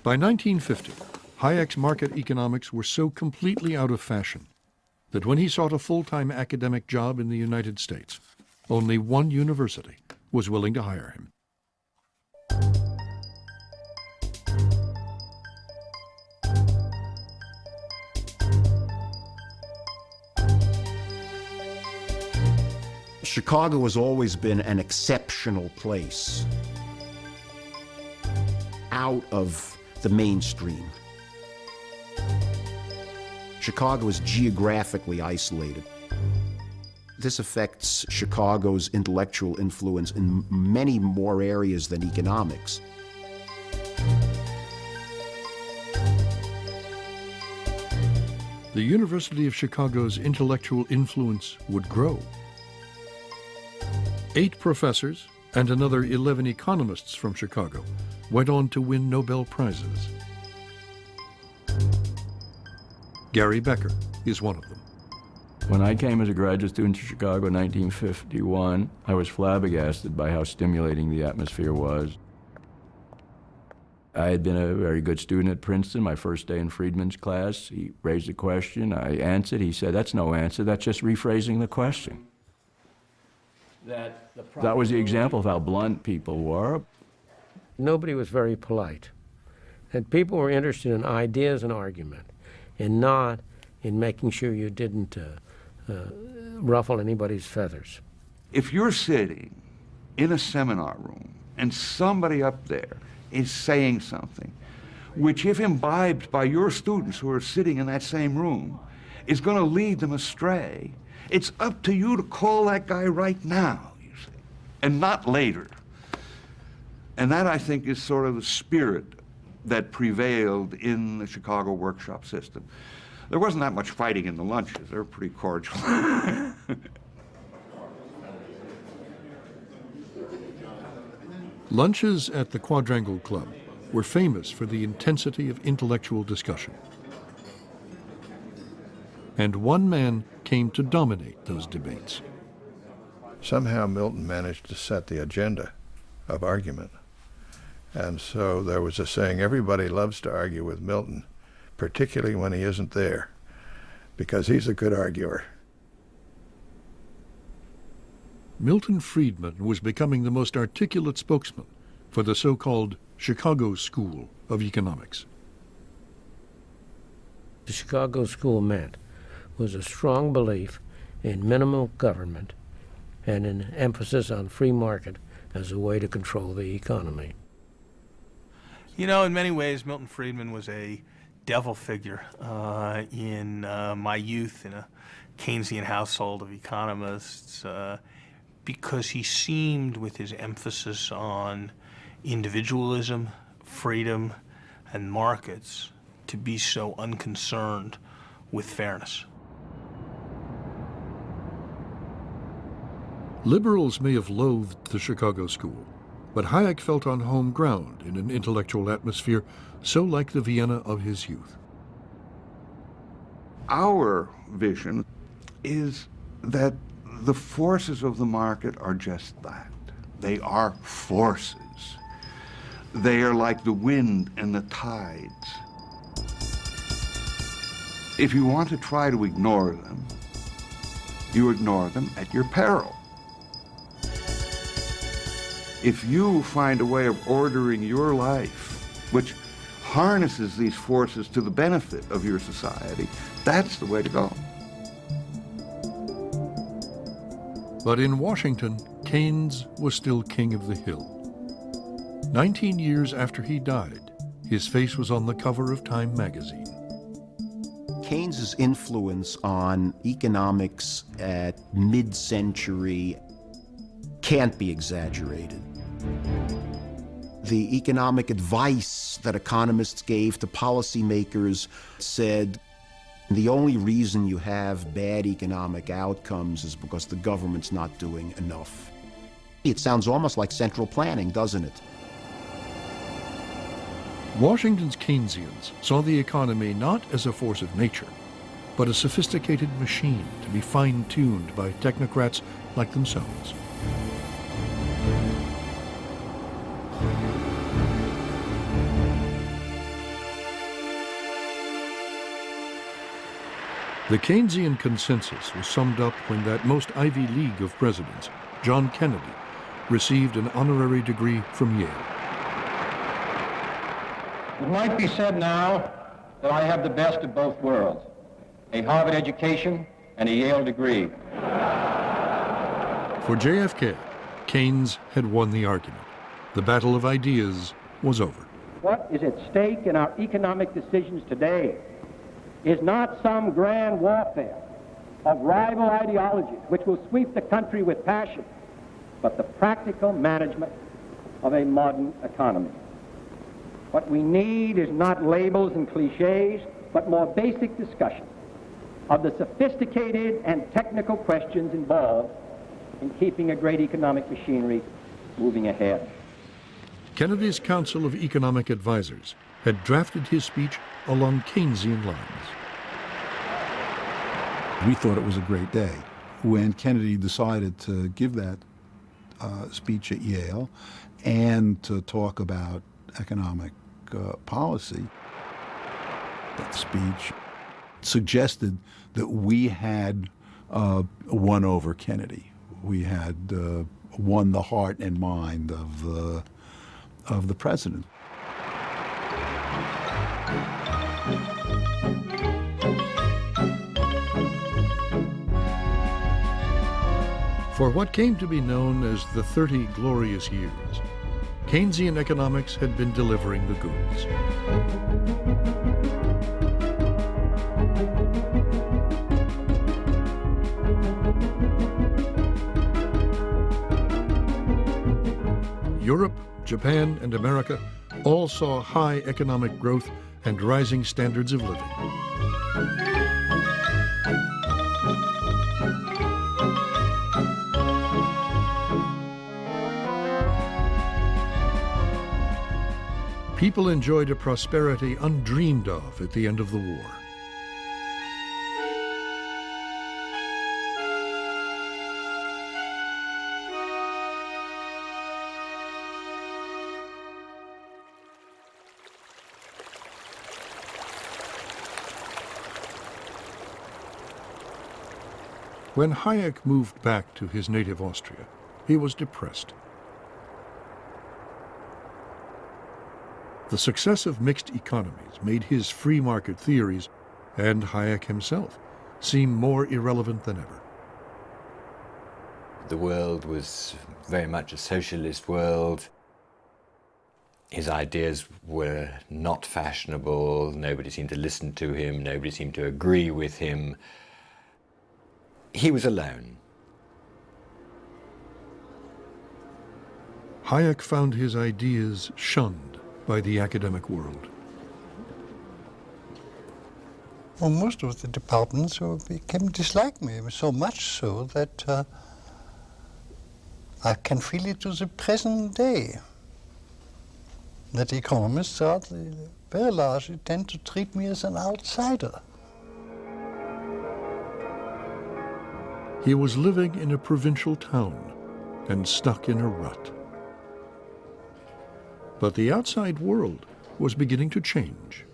By 1950, Hayek's market economics were so completely out of fashion that when he sought a full-time academic job in the United States, only one university was willing to hire him. Chicago has always been an exceptional place, out of the mainstream. Chicago is geographically isolated. This affects Chicago's intellectual influence in many more areas than economics. The University of Chicago's intellectual influence would grow. 8 professors and another 11 economists from Chicago went on to win Nobel Prizes. Gary Becker is one of them. When I came as a graduate student to Chicago in 1951, I was flabbergasted by how stimulating the atmosphere was. I had been a very good student at Princeton. My first day in Friedman's class, he raised a question. I answered. He said, "That's no answer. That's just rephrasing the question." That was the example of how blunt people were. Nobody was very polite. And people were interested in ideas and argument, and not in making sure you didn't ruffle anybody's feathers. If you're sitting in a seminar room and somebody up there is saying something which, if imbibed by your students who are sitting in that same room, is going to lead them astray, it's up to you to call that guy right now, you see, and not later. And that, I think, is sort of the spirit that prevailed in the Chicago workshop system. There wasn't that much fighting in the lunches. They were pretty cordial. Lunches at the Quadrangle Club were famous for the intensity of intellectual discussion. And one man came to dominate those debates. Somehow Milton managed to set the agenda of argument. And so there was a saying, everybody loves to argue with Milton, particularly when he isn't there, because he's a good arguer. Milton Friedman was becoming the most articulate spokesman for the so-called Chicago School of Economics. The Chicago School meant was a strong belief in minimal government and an emphasis on free market as a way to control the economy. You know, in many ways, Milton Friedman was a devil figure in my youth in a Keynesian household of economists because he seemed, with his emphasis on individualism, freedom, and markets, to be so unconcerned with fairness. Liberals may have loathed the Chicago School, but Hayek felt on home ground in an intellectual atmosphere so like the Vienna of his youth. Our vision is that the forces of the market are just that. They are forces. They are like the wind and the tides. If you want to try to ignore them, you ignore them at your peril. If you find a way of ordering your life which harnesses these forces to the benefit of your society, that's the way to go. But in Washington, Keynes was still king of the hill. 19 years after he died, his face was on the cover of Time magazine. Keynes's influence on economics at mid-century can't be exaggerated. The economic advice that economists gave to policymakers said, the only reason you have bad economic outcomes is because the government's not doing enough. It sounds almost like central planning, doesn't it? Washington's Keynesians saw the economy not as a force of nature, but a sophisticated machine to be fine-tuned by technocrats like themselves. The Keynesian consensus was summed up when that most Ivy League of presidents, John Kennedy, received an honorary degree from Yale. It might be said now that I have the best of both worlds, a Harvard education and a Yale degree. For JFK, Keynes had won the argument. The battle of ideas was over. What is at stake in our economic decisions today is not some grand warfare of rival ideologies which will sweep the country with passion, but the practical management of a modern economy. What we need is not labels and cliches, but more basic discussion of the sophisticated and technical questions involved in keeping a great economic machinery moving ahead. Kennedy's Council of Economic Advisers had drafted his speech along Keynesian lines. We thought it was a great day when Kennedy decided to give that speech at Yale and to talk about economic policy. That speech suggested that we had won over Kennedy. We had won the heart and mind of the president. For what came to be known as the 30 Glorious Years, Keynesian economics had been delivering the goods. Europe, Japan, and America all saw high economic growth and rising standards of living. People enjoyed a prosperity undreamed of at the end of the war. When Hayek moved back to his native Austria, he was depressed. The success of mixed economies made his free market theories, and Hayek himself, seem more irrelevant than ever. The world was very much a socialist world. His ideas were not fashionable. Nobody seemed to listen to him. Nobody seemed to agree with him. He was alone. Hayek found his ideas shunned by the academic world. Well, most of the departments became dislike me, so much so that I can feel it to the present day. That economists very largely tend to treat me as an outsider. He was living in a provincial town and stuck in a rut. But the outside world was beginning to change.